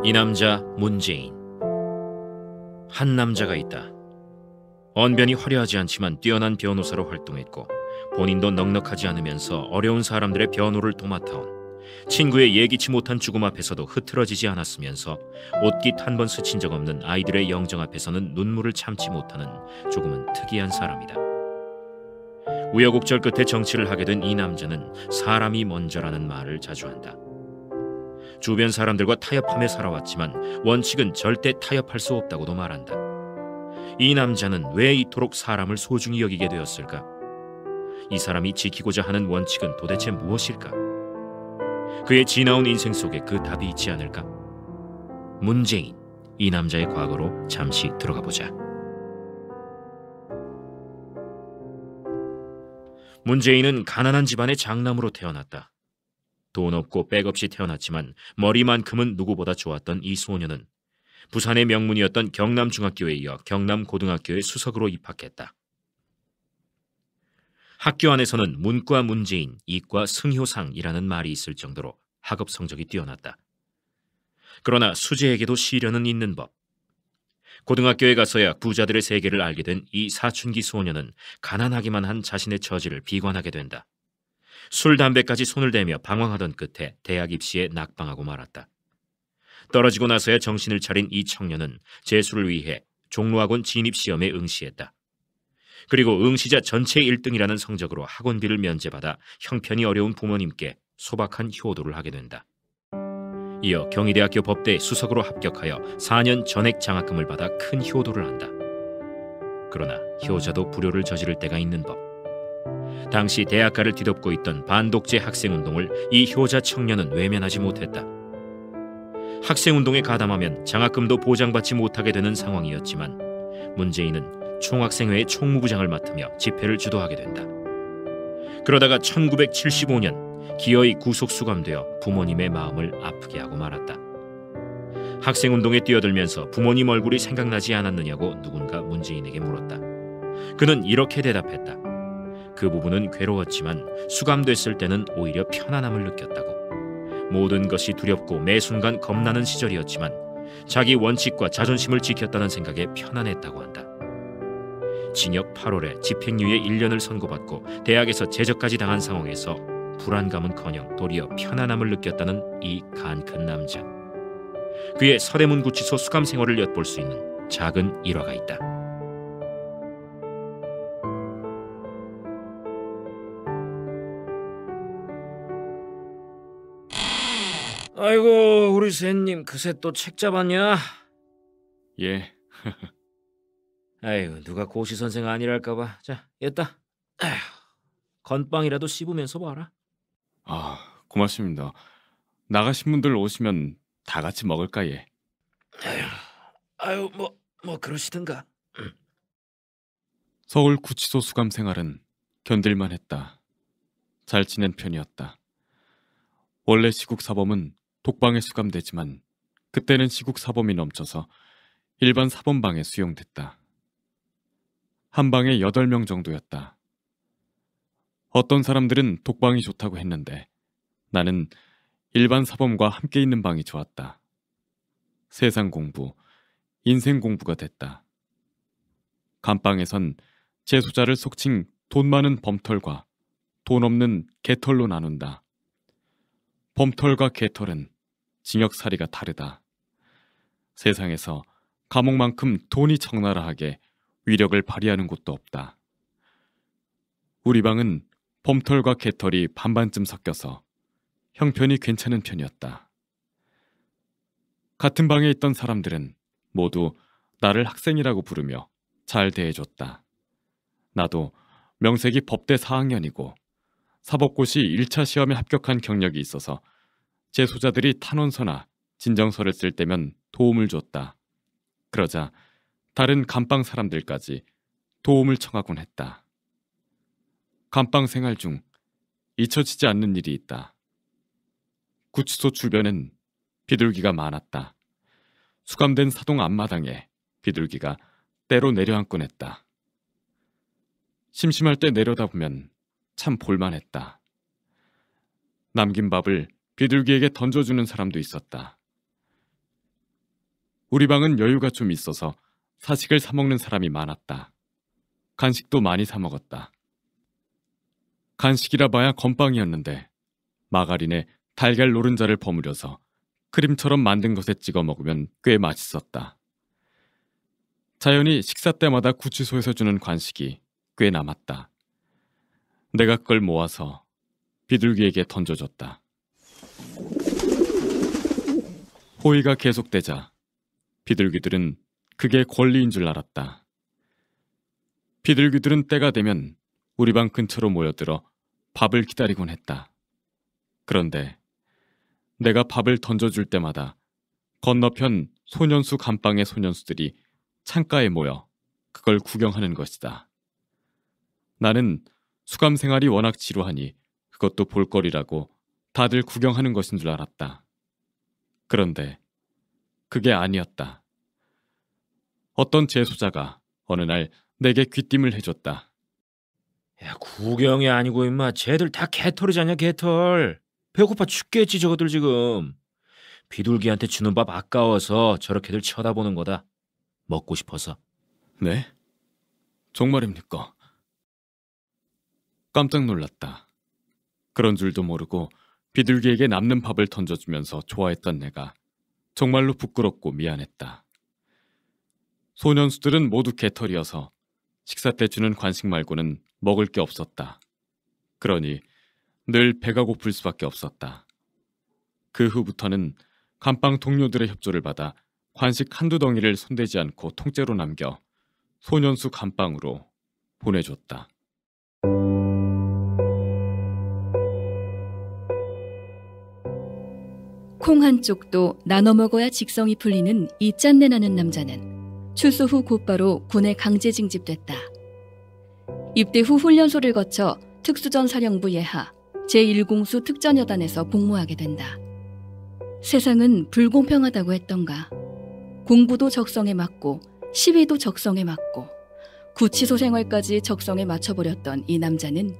이 남자 문재인. 한 남자가 있다. 언변이 화려하지 않지만 뛰어난 변호사로 활동했고 본인도 넉넉하지 않으면서 어려운 사람들의 변호를 도맡아온, 친구의 예기치 못한 죽음 앞에서도 흐트러지지 않았으면서 옷깃 한 번 스친 적 없는 아이들의 영정 앞에서는 눈물을 참지 못하는 조금은 특이한 사람이다. 우여곡절 끝에 정치를 하게 된 이 남자는 사람이 먼저라는 말을 자주 한다. 주변 사람들과 타협하며 살아왔지만 원칙은 절대 타협할 수 없다고도 말한다. 이 남자는 왜 이토록 사람을 소중히 여기게 되었을까? 이 사람이 지키고자 하는 원칙은 도대체 무엇일까? 그의 지나온 인생 속에 그 답이 있지 않을까? 문재인, 이 남자의 과거로 잠시 들어가 보자. 문재인은 가난한 집안의 장남으로 태어났다. 돈 없고 백 없이 태어났지만 머리만큼은 누구보다 좋았던 이 소녀는 부산의 명문이었던 경남중학교에 이어 경남고등학교에 수석으로 입학했다. 학교 안에서는 문과 문재인, 이과 승효상이라는 말이 있을 정도로 학업 성적이 뛰어났다. 그러나 수재에게도 시련은 있는 법. 고등학교에 가서야 부자들의 세계를 알게 된 이 사춘기 소녀는 가난하기만 한 자신의 처지를 비관하게 된다. 술, 담배까지 손을 대며 방황하던 끝에 대학 입시에 낙방하고 말았다. 떨어지고 나서야 정신을 차린 이 청년은 재수를 위해 종로학원 진입시험에 응시했다. 그리고 응시자 전체 1등이라는 성적으로 학원비를 면제받아 형편이 어려운 부모님께 소박한 효도를 하게 된다. 이어 경희대학교 법대 수석으로 합격하여 4년 전액 장학금을 받아 큰 효도를 한다. 그러나 효자도 불효를 저지를 때가 있는 법. 당시 대학가를 뒤덮고 있던 반독재 학생운동을 이 효자 청년은 외면하지 못했다. 학생운동에 가담하면 장학금도 보장받지 못하게 되는 상황이었지만 문재인은 총학생회의 총무부장을 맡으며 집회를 주도하게 된다. 그러다가 1975년 기어이 구속 수감되어 부모님의 마음을 아프게 하고 말았다. 학생운동에 뛰어들면서 부모님 얼굴이 생각나지 않았느냐고 누군가 문재인에게 물었다. 그는 이렇게 대답했다. 그 부분은 괴로웠지만 수감됐을 때는 오히려 편안함을 느꼈다고. 모든 것이 두렵고 매 순간 겁나는 시절이었지만 자기 원칙과 자존심을 지켰다는 생각에 편안했다고 한다. 징역 8월에 집행유예 1년을 선고받고 대학에서 제적까지 당한 상황에서 불안감은커녕 도리어 편안함을 느꼈다는 이 간 큰 남자. 그의 서대문구치소 수감 생활을 엿볼 수 있는 작은 일화가 있다. 아이고, 우리 샌님 그새 또 책 잡았냐? 예. 아이고, 누가 고시 선생 아니랄까봐. 자, 얘다. 아휴, 건빵이라도 씹으면서 봐라. 아, 고맙습니다. 나가신 분들 오시면 다 같이 먹을까, 예. 아유, 뭐 그러시든가. 서울 구치소 수감 생활은 견딜만 했다. 잘 지낸 편이었다. 원래 시국 사범은 독방에 수감되지만 그때는 시국 사범이 넘쳐서 일반 사범방에 수용됐다. 한 방에 8명 정도였다. 어떤 사람들은 독방이 좋다고 했는데 나는 일반 사범과 함께 있는 방이 좋았다. 세상 공부, 인생 공부가 됐다. 감방에선 재소자를 속칭 돈 많은 범털과 돈 없는 개털로 나눈다. 범털과 개털은 징역살이가 다르다. 세상에서 감옥만큼 돈이 적나라하게 위력을 발휘하는 곳도 없다. 우리 방은 범털과 개털이 반반쯤 섞여서 형편이 괜찮은 편이었다. 같은 방에 있던 사람들은 모두 나를 학생이라고 부르며 잘 대해줬다. 나도 명색이 법대 4학년이고 사법고시 1차 시험에 합격한 경력이 있어서 재소자들이 탄원서나 진정서를 쓸 때면 도움을 줬다. 그러자 다른 감방 사람들까지 도움을 청하곤 했다. 감방 생활 중 잊혀지지 않는 일이 있다. 구치소 주변엔 비둘기가 많았다. 수감된 사동 앞마당에 비둘기가 때로 내려앉곤 했다. 심심할 때 내려다보면 참 볼만했다. 남긴 밥을 비둘기에게 던져주는 사람도 있었다. 우리 방은 여유가 좀 있어서 사식을 사 먹는 사람이 많았다. 간식도 많이 사 먹었다. 간식이라 봐야 건빵이었는데 마가린에 달걀 노른자를 버무려서 크림처럼 만든 것에 찍어 먹으면 꽤 맛있었다. 자연히 식사 때마다 구치소에서 주는 간식이 꽤 남았다. 내가 그걸 모아서 비둘기에게 던져줬다. 호의가 계속되자 비둘기들은 그게 권리인 줄 알았다. 비둘기들은 때가 되면 우리 방 근처로 모여들어 밥을 기다리곤 했다. 그런데 내가 밥을 던져줄 때마다 건너편 소년수 감방의 소년수들이 창가에 모여 그걸 구경하는 것이다. 나는 수감 생활이 워낙 지루하니 그것도 볼거리라고 다들 구경하는 것인 줄 알았다. 그런데 그게 아니었다. 어떤 재소자가 어느 날 내게 귀띔을 해줬다. 야, 구경이 아니고 임마 쟤들 다 개털이잖냐 개털. 배고파 죽겠지 저것들 지금. 비둘기한테 주는 밥 아까워서 저렇게들 쳐다보는 거다. 먹고 싶어서. 네? 정말입니까? 깜짝 놀랐다. 그런 줄도 모르고 비둘기에게 남는 밥을 던져주면서 좋아했던 내가 정말로 부끄럽고 미안했다. 소년수들은 모두 개털이어서 식사 때 주는 간식 말고는 먹을 게 없었다. 그러니 늘 배가 고플 수밖에 없었다. 그 후부터는 감방 동료들의 협조를 받아 간식 한두 덩이를 손대지 않고 통째로 남겨 소년수 감방으로 보내줬다. 콩 한 쪽도 나눠 먹어야 직성이 풀리는 이 짠내 나는 남자는 출소 후 곧바로 군에 강제 징집됐다. 입대 후 훈련소를 거쳐 특수전 사령부 예하 제1공수 특전여단에서 복무하게 된다. 세상은 불공평하다고 했던가. 공부도 적성에 맞고 시위도 적성에 맞고 구치소 생활까지 적성에 맞춰버렸던 이 남자는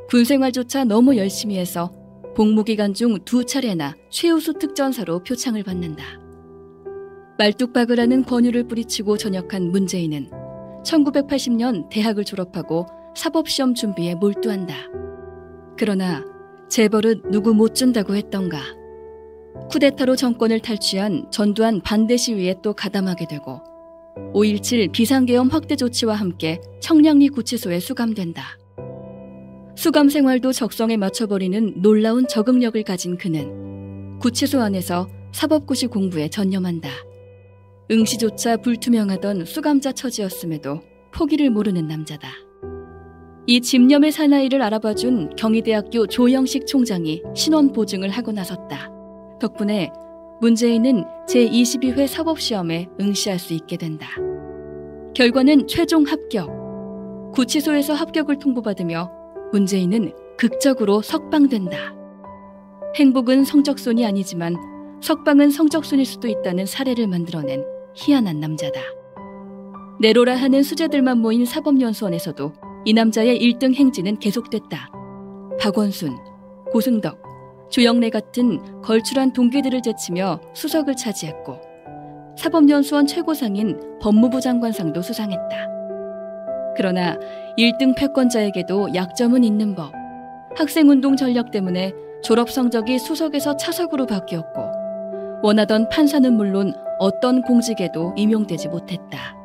군생활조차 너무 열심히 해서 복무기간 중 2차례나 최우수 특전사로 표창을 받는다. 말뚝박으라는 권유를 뿌리치고 전역한 문재인은 1980년 대학을 졸업하고 사법시험 준비에 몰두한다. 그러나 재벌은 누구 못 준다고 했던가. 쿠데타로 정권을 탈취한 전두환 반대 시위에 또 가담하게 되고 5.17 비상계엄 확대 조치와 함께 청량리 구치소에 수감된다. 수감 생활도 적성에 맞춰버리는 놀라운 적응력을 가진 그는 구치소 안에서 사법고시 공부에 전념한다. 응시조차 불투명하던 수감자 처지였음에도 포기를 모르는 남자다. 이 집념의 사나이를 알아봐준 경희대학교 조영식 총장이 신원 보증을 하고 나섰다. 덕분에 문재인은 제22회 사법시험에 응시할 수 있게 된다. 결과는 최종 합격. 구치소에서 합격을 통보받으며 문재인은 극적으로 석방된다. 행복은 성적순이 아니지만 석방은 성적순일 수도 있다는 사례를 만들어낸 희한한 남자다. 내로라 하는 수재들만 모인 사법연수원에서도 이 남자의 1등 행진은 계속됐다. 박원순, 고승덕, 조영래 같은 걸출한 동기들을 제치며 수석을 차지했고 사법연수원 최고상인 법무부 장관상도 수상했다. 그러나 1등 패권자에게도 약점은 있는 법. 학생운동 전력 때문에 졸업 성적이 수석에서 차석으로 바뀌었고 원하던 판사는 물론 어떤 공직에도 임용되지 못했다.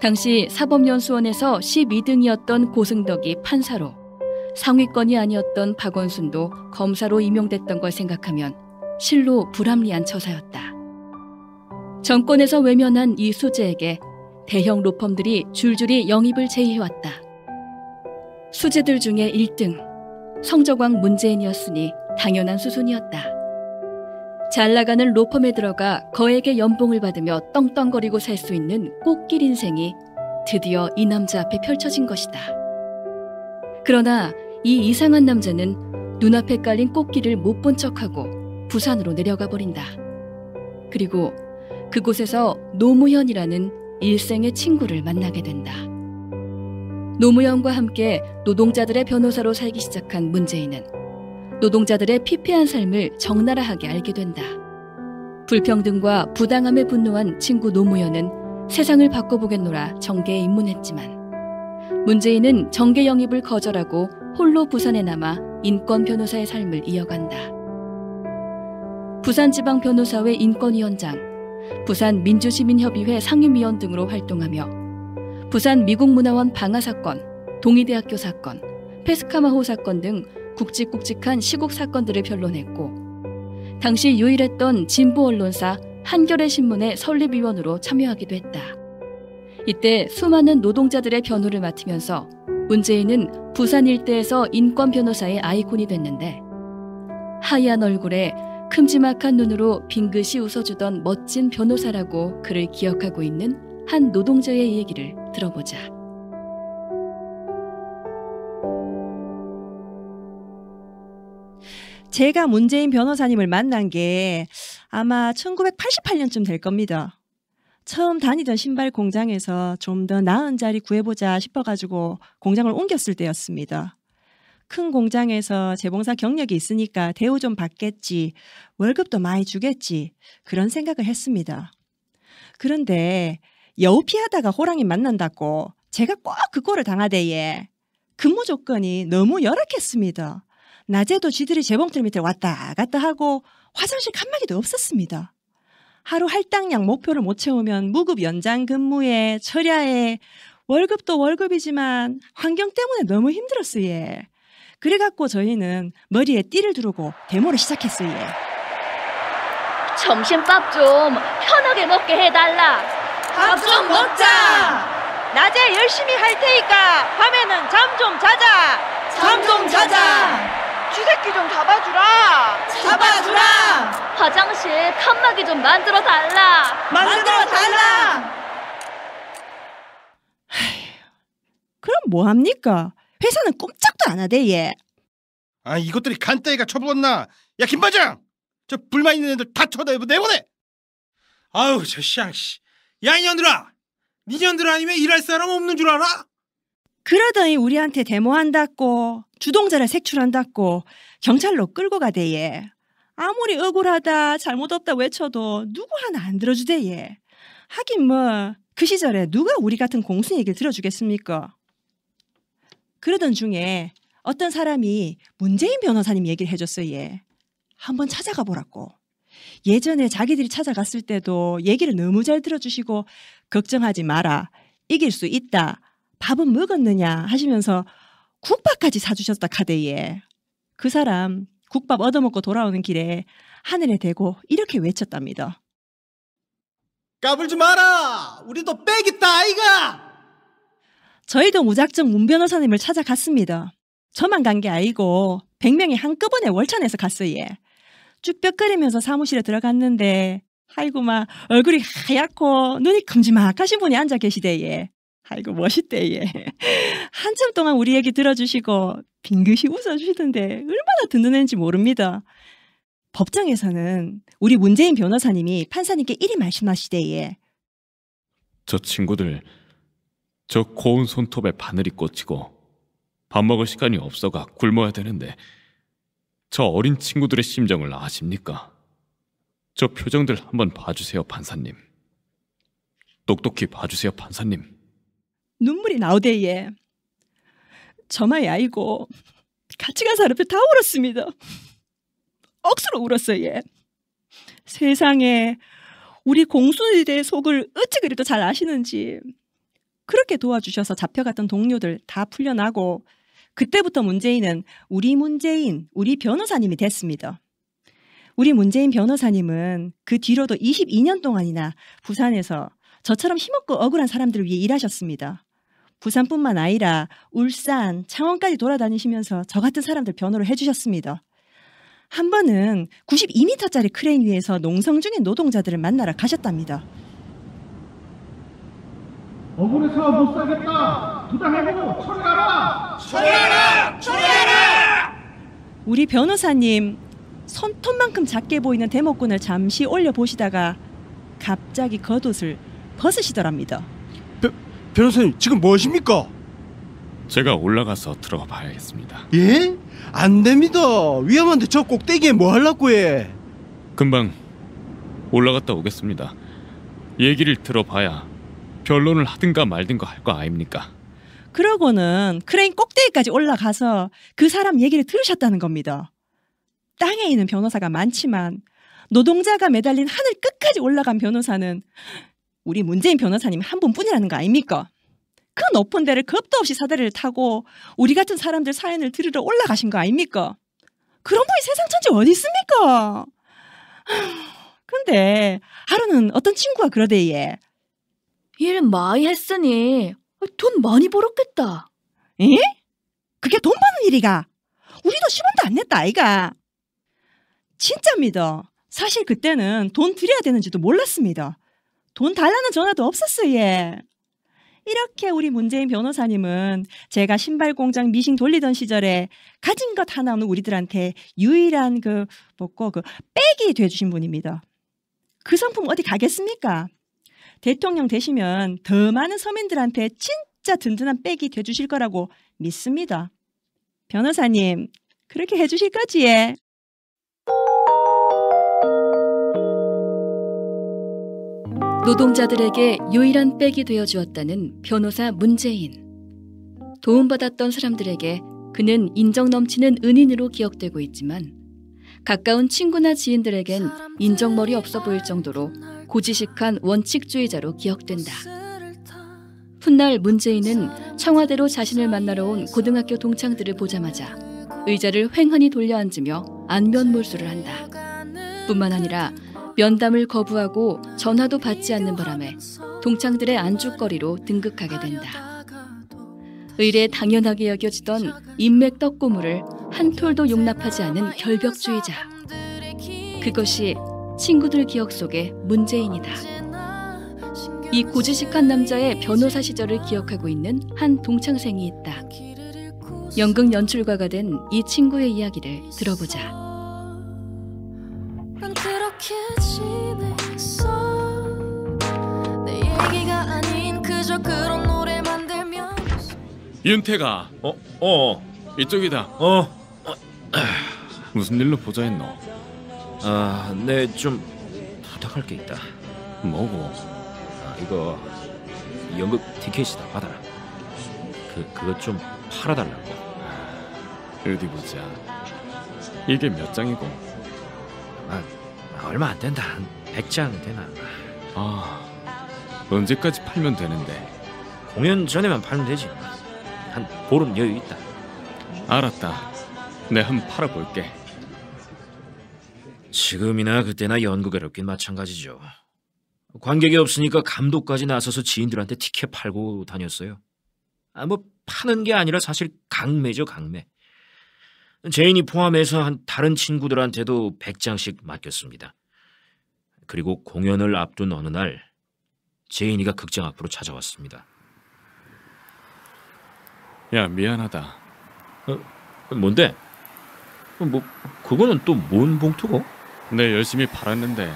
당시 사법연수원에서 12등이었던 고승덕이 판사로 상위권이 아니었던 박원순도 검사로 임용됐던 걸 생각하면 실로 불합리한 처사였다. 정권에서 외면한 이 수재에게 대형 로펌들이 줄줄이 영입을 제의해왔다. 수재들 중에 1등, 성적왕 문재인이었으니 당연한 수순이었다. 잘 나가는 로펌에 들어가 거액의 연봉을 받으며 떵떵거리고 살 수 있는 꽃길 인생이 드디어 이 남자 앞에 펼쳐진 것이다. 그러나 이 이상한 남자는 눈앞에 깔린 꽃길을 못 본 척하고 부산으로 내려가 버린다. 그리고 그곳에서 노무현이라는 일생의 친구를 만나게 된다. 노무현과 함께 노동자들의 변호사로 살기 시작한 문재인은 노동자들의 피폐한 삶을 적나라하게 알게 된다. 불평등과 부당함에 분노한 친구 노무현은 세상을 바꿔보겠노라 정계에 입문했지만 문재인은 정계 영입을 거절하고 홀로 부산에 남아 인권 변호사의 삶을 이어간다. 부산지방변호사회 인권위원장, 부산민주시민협의회 상임위원 등으로 활동하며 부산 미국문화원 방화 사건, 동의대학교 사건, 페스카마호 사건 등 굵직굵직한 시국 사건들을 변론했고 당시 유일했던 진보 언론사 한겨레 신문의 설립위원으로 참여하기도 했다. 이때 수많은 노동자들의 변호를 맡으면서 문재인은 부산 일대에서 인권 변호사의 아이콘이 됐는데 하얀 얼굴에 큼지막한 눈으로 빙긋이 웃어주던 멋진 변호사라고 그를 기억하고 있는 한 노동자의 얘기를 들어보자. 제가 문재인 변호사님을 만난 게 아마 1988년쯤 될 겁니다. 처음 다니던 신발 공장에서 좀 더 나은 자리 구해보자 싶어가지고 공장을 옮겼을 때였습니다. 큰 공장에서 재봉사 경력이 있으니까 대우 좀 받겠지, 월급도 많이 주겠지, 그런 생각을 했습니다. 그런데 여우피하다가 호랑이 만난다고 제가 꼭 그 꼴을 당하대예. 근무 조건이 너무 열악했습니다. 낮에도 쥐들이 재봉틀 밑에 왔다 갔다 하고 화장실 칸막이도 없었습니다. 하루 할당량 목표를 못 채우면 무급 연장 근무에 철야에 월급도 월급이지만 환경 때문에 너무 힘들었어요. 예. 그래갖고 저희는 머리에 띠를 두르고 데모를 시작했어요. 예. 점심밥 좀 편하게 먹게 해달라. 밥 좀 먹자. 낮에 열심히 할 테니까 밤에는 잠 좀 자자. 잠 좀 자자. 쥐새끼 좀 잡아주라. 잡아주라. 화장실 칸막이 좀 만들어 달라. 만들어 달라. 그럼 뭐합니까? 회사는 꼼짝도 안 하대. 예. 아, 이것들이 간따위가 쳐불었나? 야, 김반장! 저 불만 있는 애들 다 쳐내보내. 아우, 저 쌍씨. 야, 이년들아! 니년들 아니면 일할 사람 없는 줄 알아? 그러더니 우리한테 데모한다고 주동자를 색출한다고 경찰로 끌고 가대예. 아무리 억울하다 잘못 없다 외쳐도 누구 하나 안 들어주대예. 하긴 뭐 그 시절에 누가 우리 같은 공순 얘기를 들어주겠습니까? 그러던 중에 어떤 사람이 문재인 변호사님 얘기를 해줬어요. 예. 한번 찾아가 보라고. 예전에 자기들이 찾아갔을 때도 얘기를 너무 잘 들어주시고 걱정하지 마라. 이길 수 있다. 밥은 먹었느냐 하시면서 국밥까지 사주셨다 카대에. 그 사람 국밥 얻어먹고 돌아오는 길에 하늘에 대고 이렇게 외쳤답니다. 까불지 마라. 우리도 빼겠다 아이가. 저희도 무작정 문 변호사님을 찾아갔습니다. 저만 간 게 아니고 100명이 한꺼번에 월천에서 갔어요. 쭈뼛거리면서 사무실에 들어갔는데 아이고 막 얼굴이 하얗고 눈이 큼지막하신 분이 앉아 계시대예. 아이고 멋있대. 예. 한참 동안 우리 얘기 들어주시고 빙긋이 웃어주시던데 얼마나 듣는 애인지 모릅니다. 법정에서는 우리 문재인 변호사님이 판사님께 이리 말씀하시대예. 저 친구들 저 고운 손톱에 바늘이 꽂히고 밥 먹을 시간이 없어가 굶어야 되는데 저 어린 친구들의 심정을 아십니까? 저 표정들 한번 봐주세요 판사님. 똑똑히 봐주세요 판사님. 눈물이 나오대예. 저만이 아니고 같이 간 사람들 다 울었습니다. 억수로 울었어요. 세상에 우리 공순이들의 속을 어찌 그리도 잘 아시는지. 그렇게 도와주셔서 잡혀갔던 동료들 다 풀려나고 그때부터 문재인은 우리 문재인, 우리 변호사님이 됐습니다. 우리 문재인 변호사님은 그 뒤로도 22년 동안이나 부산에서 저처럼 힘없고 억울한 사람들을 위해 일하셨습니다. 부산뿐만 아니라 울산, 창원까지 돌아다니시면서 저 같은 사람들 변호를 해주셨습니다. 한 번은 92m짜리 크레인 위에서 농성 중인 노동자들을 만나러 가셨답니다. 억울해서 못 살겠다. 부당해고 처리하라. 처리하라. 처리하라. 우리 변호사님 손톱만큼 작게 보이는 대목군을 잠시 올려보시다가 갑자기 겉옷을 벗으시더랍니다. 변호사님 지금 뭐 하십니까? 제가 올라가서 들어가 봐야겠습니다. 예? 안 됩니다. 위험한데 저 꼭대기에 뭐 하려고 해? 금방 올라갔다 오겠습니다. 얘기를 들어봐야 변론을 하든가 말든가 할 거 아닙니까? 그러고는 크레인 꼭대기까지 올라가서 그 사람 얘기를 들으셨다는 겁니다. 땅에 있는 변호사가 많지만 노동자가 매달린 하늘 끝까지 올라간 변호사는 우리 문재인 변호사님 한 분뿐이라는 거 아닙니까? 그 높은 데를 겁도 없이 사다리를 타고 우리 같은 사람들 사연을 들으러 올라가신 거 아닙니까? 그런 분이 세상 천지 어디 있습니까? 근데 하루는 어떤 친구가 그러대 얘. 일 많이 했으니 돈 많이 벌었겠다. 에? 그게 돈 버는 일이가? 우리도 10원도 안 냈다 아이가. 진짜입니다. 사실 그때는 돈 드려야 되는지도 몰랐습니다. 돈 달라는 전화도 없었어요. 얘. 이렇게 우리 문재인 변호사님은 제가 신발 공장 미싱 돌리던 시절에 가진 것 하나 없는 우리들한테 유일한 백이 돼주신 분입니다. 그 성품 어디 가겠습니까? 대통령 되시면 더 많은 서민들한테 진짜 든든한 백이 돼주실 거라고 믿습니다. 변호사님, 그렇게 해주실 거지? 예. 노동자들에게 유일한 백이 되어 주었다는 변호사 문재인. 도움받았던 사람들에게 그는 인정 넘치는 은인으로 기억되고 있지만 가까운 친구나 지인들에겐 인정머리 없어 보일 정도로 고지식한 원칙주의자로 기억된다. 훗날 문재인은 청와대로 자신을 만나러 온 고등학교 동창들을 보자마자 의자를 횡하니 돌려 앉으며 안면몰수를 한다. 뿐만 아니라 면담을 거부하고 전화도 받지 않는 바람에 동창들의 안주거리로 등극하게 된다. 의례 당연하게 여겨지던 인맥 떡고물을 한 톨도 용납하지 않은 결벽주의자. 그것이 친구들 기억 속의 문재인이다. 이 고지식한 남자의 변호사 시절을 기억하고 있는 한 동창생이 있다. 연극 연출가가 된 이 친구의 이야기를 들어보자. 윤태가. 이쪽이다. 무슨 일로 보자 했노? 네, 좀 부탁할 게 있다. 뭐고? 이거 연극 티켓이다. 받아라. 그거 좀 팔아달라고. 어디 보자. 이게 몇 장이고? 얼마 안 된다. 한 100장 되나. 언제까지 팔면 되는데? 공연 전에만 팔면 되지. 한 보름 여유 있다. 알았다. 내 한번 팔아볼게. 지금이나 그때나 연극 어렵긴 마찬가지죠. 관객이 없으니까 감독까지 나서서 지인들한테 티켓 팔고 다녔어요. 파는 게 아니라 사실 강매죠, 강매. 제인이 포함해서 한 다른 친구들한테도 100장씩 맡겼습니다. 그리고 공연을 앞둔 어느 날 제인이가 극장 앞으로 찾아왔습니다. 야, 미안하다. 뭔데? 그거는 또 뭔 봉투고? 내 열심히 팔았는데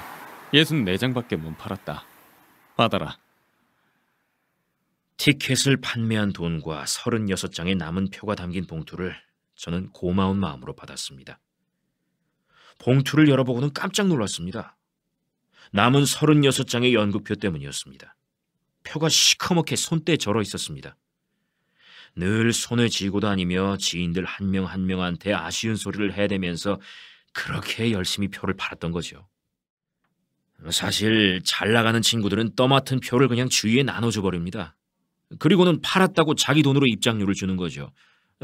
64장밖에 못 팔았다. 받아라. 티켓을 판매한 돈과 36장의 남은 표가 담긴 봉투를 저는 고마운 마음으로 받았습니다. 봉투를 열어보고는 깜짝 놀랐습니다. 남은 36장의 연극표 때문이었습니다. 표가 시커멓게 손대에 절어 있었습니다. 늘 손에 쥐고 다니며 지인들 한 명 한 명한테 아쉬운 소리를 해대면서 그렇게 열심히 표를 팔았던 거죠. 사실 잘 나가는 친구들은 떠맡은 표를 그냥 주위에 나눠줘 버립니다. 그리고는 팔았다고 자기 돈으로 입장료를 주는 거죠.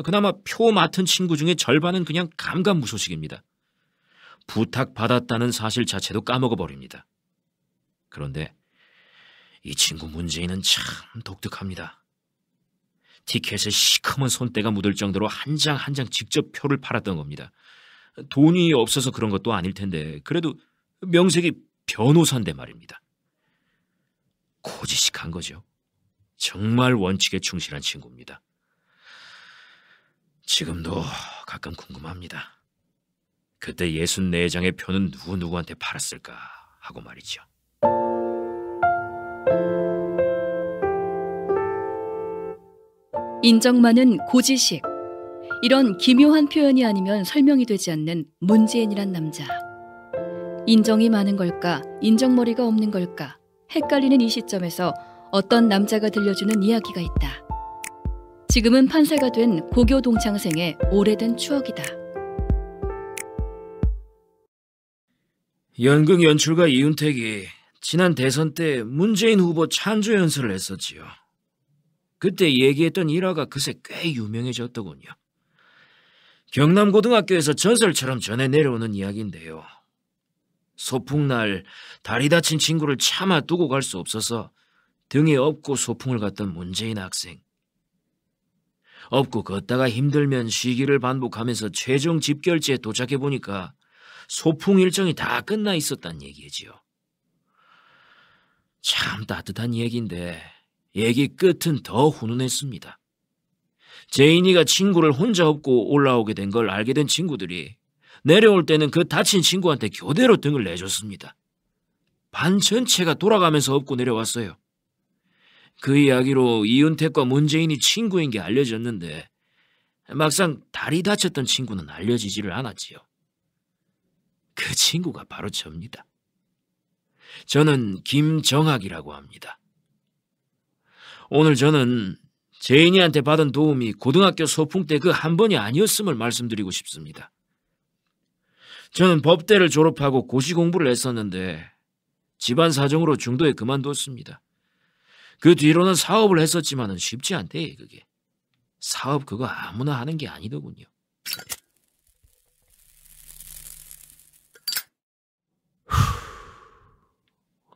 그나마 표 맡은 친구 중에 절반은 그냥 감감무소식입니다. 부탁받았다는 사실 자체도 까먹어 버립니다. 그런데 이 친구 문재인은 참 독특합니다. 티켓에 시커먼 손때가 묻을 정도로 한 장 한 장 직접 표를 팔았던 겁니다. 돈이 없어서 그런 것도 아닐 텐데 그래도 명색이 변호사인데 말입니다. 고지식한 거죠. 정말 원칙에 충실한 친구입니다. 지금도 가끔 궁금합니다. 그때 64장의 표는 누구한테 팔았을까 하고 말이죠. 인정 많은 고지식. 이런 기묘한 표현이 아니면 설명이 되지 않는 문재인이란 남자. 인정이 많은 걸까, 인정머리가 없는 걸까 헷갈리는 이 시점에서 어떤 남자가 들려주는 이야기가 있다. 지금은 판사가 된 고교 동창생의 오래된 추억이다. 연극 연출가 이윤택이 지난 대선 때 문재인 후보 찬조 연설을 했었지요. 그때 얘기했던 일화가 그새 꽤 유명해졌더군요. 경남고등학교에서 전설처럼 전해 내려오는 이야기인데요. 소풍날 다리 다친 친구를 차마 두고 갈 수 없어서 등에 업고 소풍을 갔던 문재인 학생. 업고 걷다가 힘들면 쉬기를 반복하면서 최종 집결지에 도착해보니까 소풍 일정이 다 끝나 있었단 얘기지요. 참 따뜻한 얘기인데 얘기 끝은 더 훈훈했습니다. 제인이가 친구를 혼자 업고 올라오게 된 걸 알게 된 친구들이 내려올 때는 그 다친 친구한테 교대로 등을 내줬습니다. 반 전체가 돌아가면서 업고 내려왔어요. 그 이야기로 이윤택과 문재인이 친구인 게 알려졌는데 막상 다리 다쳤던 친구는 알려지지를 않았지요. 그 친구가 바로 저입니다. 저는 김정학이라고 합니다. 오늘 저는 제인이한테 받은 도움이 고등학교 소풍 때 그 한 번이 아니었음을 말씀드리고 싶습니다. 저는 법대를 졸업하고 고시 공부를 했었는데 집안 사정으로 중도에 그만뒀습니다. 그 뒤로는 사업을 했었지만은 쉽지 않대, 그게. 사업 그거 아무나 하는 게 아니더군요.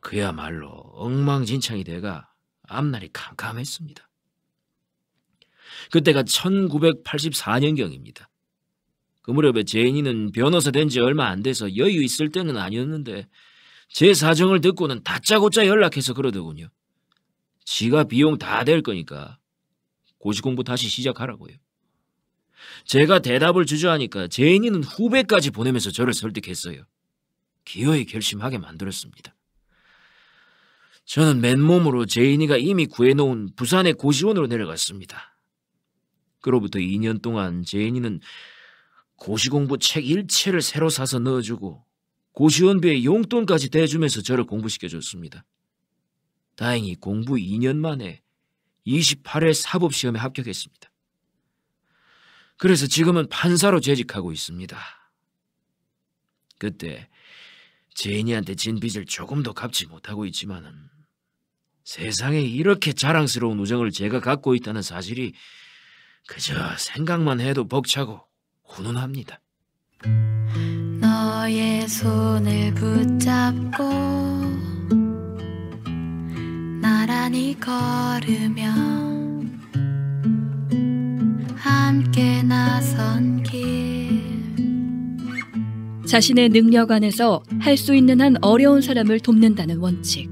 그야말로 엉망진창이 돼가 앞날이 캄캄했습니다. 그때가 1984년경입니다. 그 무렵에 제인이는 변호사 된 지 얼마 안 돼서 여유 있을 때는 아니었는데 제 사정을 듣고는 다짜고짜 연락해서 그러더군요. 지가 비용 다 될 거니까 고시 공부 다시 시작하라고요. 제가 대답을 주저하니까 제인이는 후배까지 보내면서 저를 설득했어요. 기어이 결심하게 만들었습니다. 저는 맨몸으로 제인이가 이미 구해놓은 부산의 고시원으로 내려갔습니다. 그로부터 2년 동안 제인이는 고시공부 책 일체를 새로 사서 넣어주고 고시원비에 용돈까지 대주면서 저를 공부시켜줬습니다. 다행히 공부 2년 만에 28회 사법시험에 합격했습니다. 그래서 지금은 판사로 재직하고 있습니다. 그때 제인이한테 진 빚을 조금도 갚지 못하고 있지만은 세상에 이렇게 자랑스러운 우정을 제가 갖고 있다는 사실이 그저 생각만 해도 벅차고 훈훈합니다. 너의 손을 붙잡고 나란히 걸으며 함께 나선 길. 자신의 능력 안에서 할 수 있는 한 어려운 사람을 돕는다는 원칙.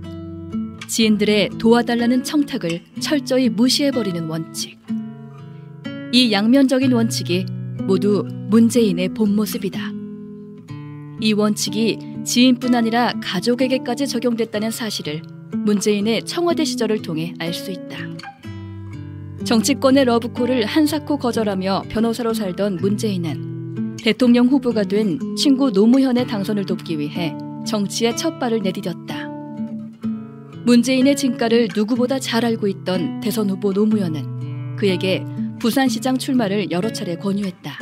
지인들의 도와달라는 청탁을 철저히 무시해버리는 원칙. 이 양면적인 원칙이 모두 문재인의 본 모습이다. 이 원칙이 지인뿐 아니라 가족에게까지 적용됐다는 사실을 문재인의 청와대 시절을 통해 알 수 있다. 정치권의 러브콜을 한사코 거절하며 변호사로 살던 문재인은 대통령 후보가 된 친구 노무현의 당선을 돕기 위해 정치에 첫 발을 내디뎠다. 문재인의 진가를 누구보다 잘 알고 있던 대선 후보 노무현은 그에게 부산시장 출마를 여러 차례 권유했다.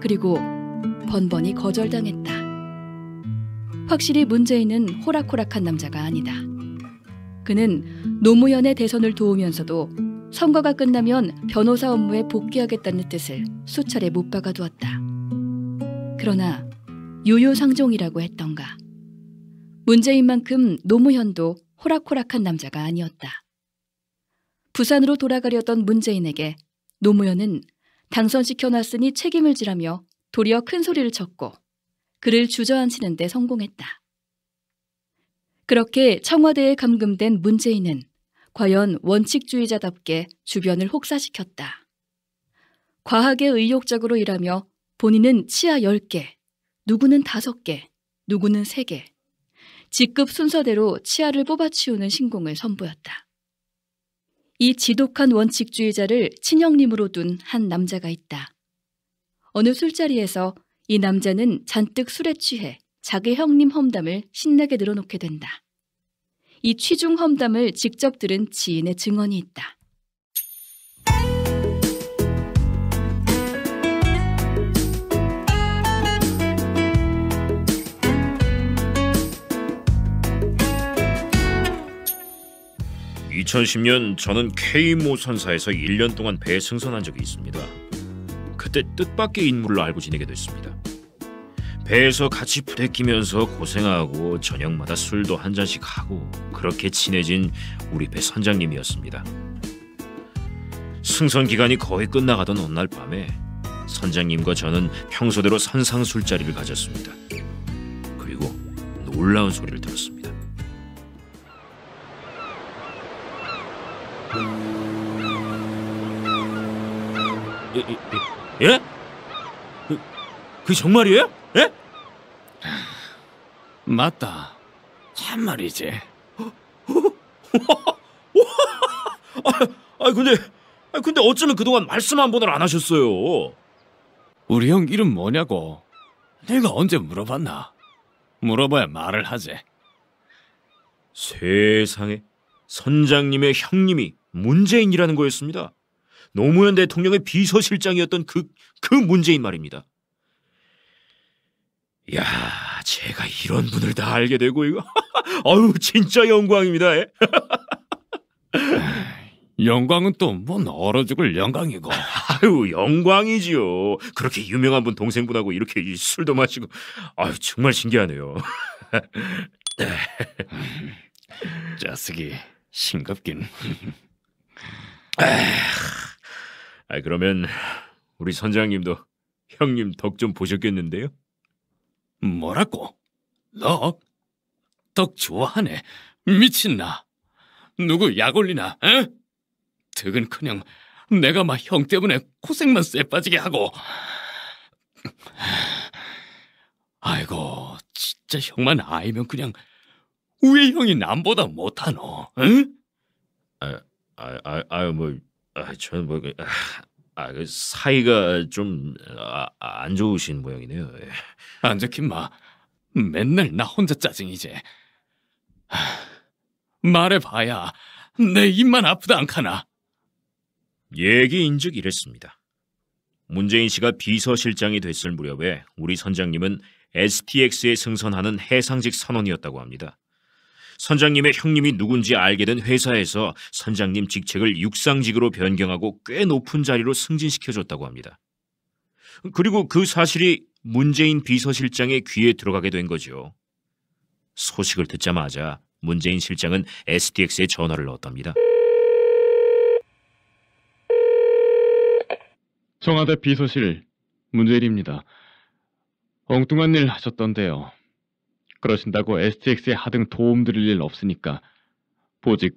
그리고 번번이 거절당했다. 확실히 문재인은 호락호락한 남자가 아니다. 그는 노무현의 대선을 도우면서도 선거가 끝나면 변호사 업무에 복귀하겠다는 뜻을 수차례 못 박아두었다. 그러나 유유상종이라고 했던가. 문재인만큼 노무현도 호락호락한 남자가 아니었다. 부산으로 돌아가려던 문재인에게 노무현은 당선시켜놨으니 책임을 지라며 도리어 큰 소리를 쳤고 그를 주저앉히는 데 성공했다. 그렇게 청와대에 감금된 문재인은 과연 원칙주의자답게 주변을 혹사시켰다. 과하게 의욕적으로 일하며 본인은 치아 10개, 누구는 5개, 누구는 3개, 직급 순서대로 치아를 뽑아치우는 신공을 선보였다. 이 지독한 원칙주의자를 친형님으로 둔 한 남자가 있다. 어느 술자리에서 이 남자는 잔뜩 술에 취해 자기 형님 험담을 신나게 늘어놓게 된다. 이 취중 험담을 직접 들은 지인의 증언이 있다. (2010년) 저는 K모 선사에서 1년 동안 배에 승선한 적이 있습니다. 그때 뜻밖의 인물로 알고 지내게 됐습니다. 배에서 같이 부대끼면서 고생하고 저녁마다 술도 한 잔씩 하고 그렇게 친해진 우리 배 선장님이었습니다. 승선 기간이 거의 끝나가던 어느 날 밤에 선장님과 저는 평소대로 선상 술자리를 가졌습니다. 그리고 놀라운 소리를 들었습니다. 예? 그 정말이에요? 예? 맞다. 참말이지. 근데 어쩌면 그동안 말씀 한 번을 안 하셨어요. 우리 형 이름 뭐냐고 내가 언제 물어봤나? 물어봐야 말을 하지. 세상에, 선장님의 형님이 문재인이라는 거였습니다. 노무현 대통령의 비서실장이었던 그 문재인 말입니다. 야, 제가 이런 분을 다 알게 되고 이거 아유, 진짜 영광입니다. 영광은 또 뭔 얼어 죽을 영광이고. 아유, 영광이지요. 그렇게 유명한 분 동생분하고 이렇게 술도 마시고. 아유, 정말 신기하네요. 자식이 싱겁긴. 그러면 우리 선장님도 형님 덕 좀 보셨겠는데요? 뭐라고? 너? 덕 좋아하네. 미친나? 누구 약 올리나? 에? 덕은커녕 내가 막 형 때문에 고생만 쎄빠지게 하고. 아이고, 진짜 형만 아이면 그냥 왜 형이 남보다 못하노? 응? 저는 그 사이가 좀 안 좋으신 모양이네요. 안 좋긴 마. 맨날 나 혼자 짜증이지. 말해봐야 내 입만 아프다 않카나. 얘기인즉 이랬습니다. 문재인 씨가 비서실장이 됐을 무렵에 우리 선장님은 STX에 승선하는 해상직 선원이었다고 합니다. 선장님의 형님이 누군지 알게 된 회사에서 선장님 직책을 육상직으로 변경하고 꽤 높은 자리로 승진시켜줬다고 합니다. 그리고 그 사실이 문재인 비서실장의 귀에 들어가게 된 거죠. 소식을 듣자마자 문재인 실장은 STX에 전화를 넣었답니다. 청와대 비서실 문재인입니다. 엉뚱한 일 하셨던데요. 그러신다고 STX에 하등 도움 드릴 일 없으니까 보직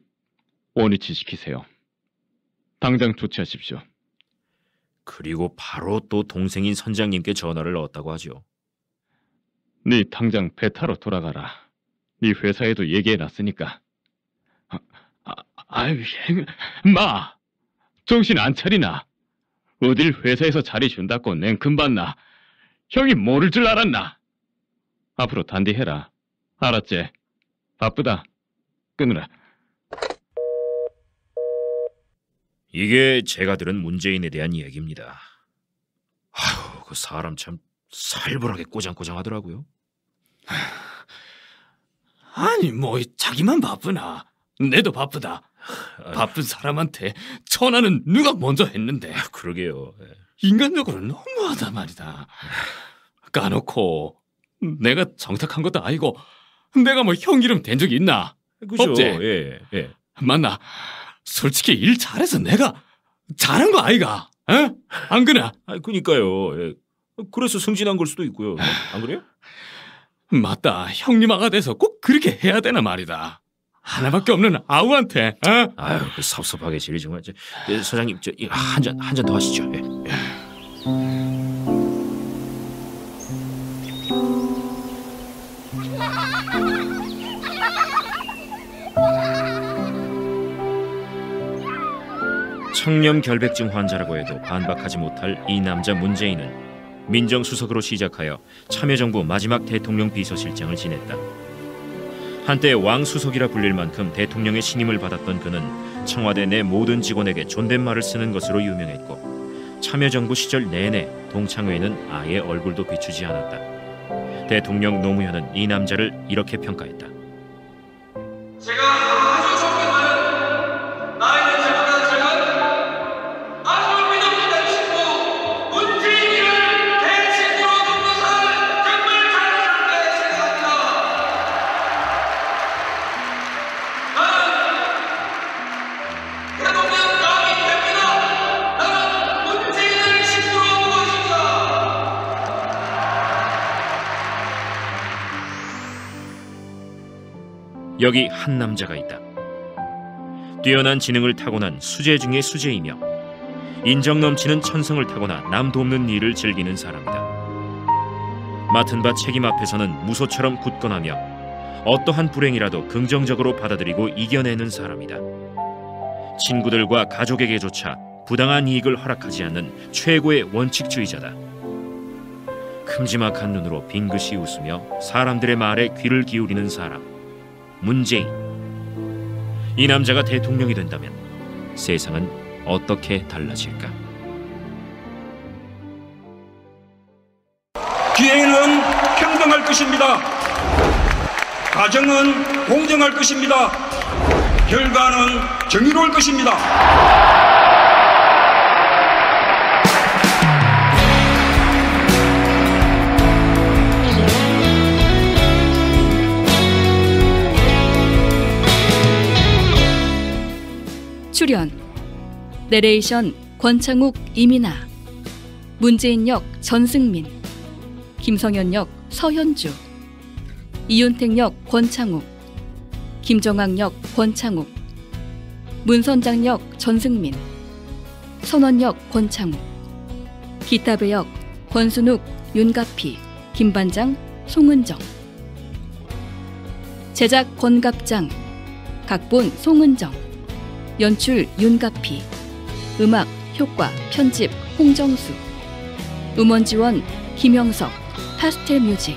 원위치 시키세요. 당장 조치하십시오. 그리고 바로 또 동생인 선장님께 전화를 넣었다고 하죠. 네 당장 배 타러 돌아가라. 네 회사에도 얘기해놨으니까. 아유, 마! 정신 안 차리나? 어딜 회사에서 자리 준다고 냉큼 받나? 형이 모를 줄 알았나? 앞으로 단디해라. 알았지? 바쁘다. 끊으라. 이게 제가 들은 문재인에 대한 이야기입니다. 아휴, 그 사람 참 살벌하게 꼬장꼬장하더라고요. 아니 뭐 자기만 바쁘나? 내도 바쁘다. 바쁜 사람한테 전화는 누가 먼저 했는데. 그러게요. 인간적으로 너무하다 말이다. 까놓고 내가 정탁한 것도 아니고 내가 뭐 형 이름 댄 적이 있나? 그죠? 없지? 예. 맞나? 솔직히 일 잘해서 내가 잘한 거 아이가? 에? 안 그래? 그니까요. 예. 그래서 승진한 걸 수도 있고요. 안 그래요? 맞다. 형님아가 돼서 꼭 그렇게 해야 되나 말이다. 하나밖에 없는 아우한테. 에? 아유, 그 섭섭하게 지리 정말. 사장님, 한 잔 더 하시죠. 예. 청렴 결백증 환자라고 해도 반박하지 못할 이 남자 문재인은 민정수석으로 시작하여 참여정부 마지막 대통령 비서실장을 지냈다. 한때 왕수석이라 불릴 만큼 대통령의 신임을 받았던 그는 청와대 내 모든 직원에게 존댓말을 쓰는 것으로 유명했고 참여정부 시절 내내 동창회에는 아예 얼굴도 비추지 않았다. 대통령 노무현은 이 남자를 이렇게 평가했다. 제가 아주 존경하는 나이는 저보다 작은 아주 믿음직한 친구 문재인이를 대친구로 돕는 사람을 정말 자랑스럽게 생각합니다. 나는 대통령 남이 됩니다. 나는 문재인을 친구로 보고 있습니다. 여기 한 남자가 있다. 뛰어난 지능을 타고난 수재 중의 수재이며 인정 넘치는 천성을 타고나 남 돕는 일을 즐기는 사람이다. 맡은 바 책임 앞에서는 무소처럼 굳건하며 어떠한 불행이라도 긍정적으로 받아들이고 이겨내는 사람이다. 친구들과 가족에게조차 부당한 이익을 허락하지 않는 최고의 원칙주의자다. 큼지막한 눈으로 빙긋이 웃으며 사람들의 말에 귀를 기울이는 사람, 문재인. 이 남자가 대통령이 된다면 세상은 어떻게 달라질까? 기회는 평등할 것입니다. 가정은 공정할 것입니다. 결과는 정의로울 것입니다. 출연 내레이션 권창욱, 이민아, 문재인 역 전승민, 김성현 역 서현주, 이윤택 역 권창욱, 김정학 역 권창욱, 문선장 역 전승민, 선원 역 권창욱, 기타 배역 권순욱, 윤가피, 김반장, 송은정. 제작 권갑장, 각본 송은정, 연출 윤가피, 음악, 효과, 편집 홍정수, 음원 지원 김영석, 파스텔 뮤직.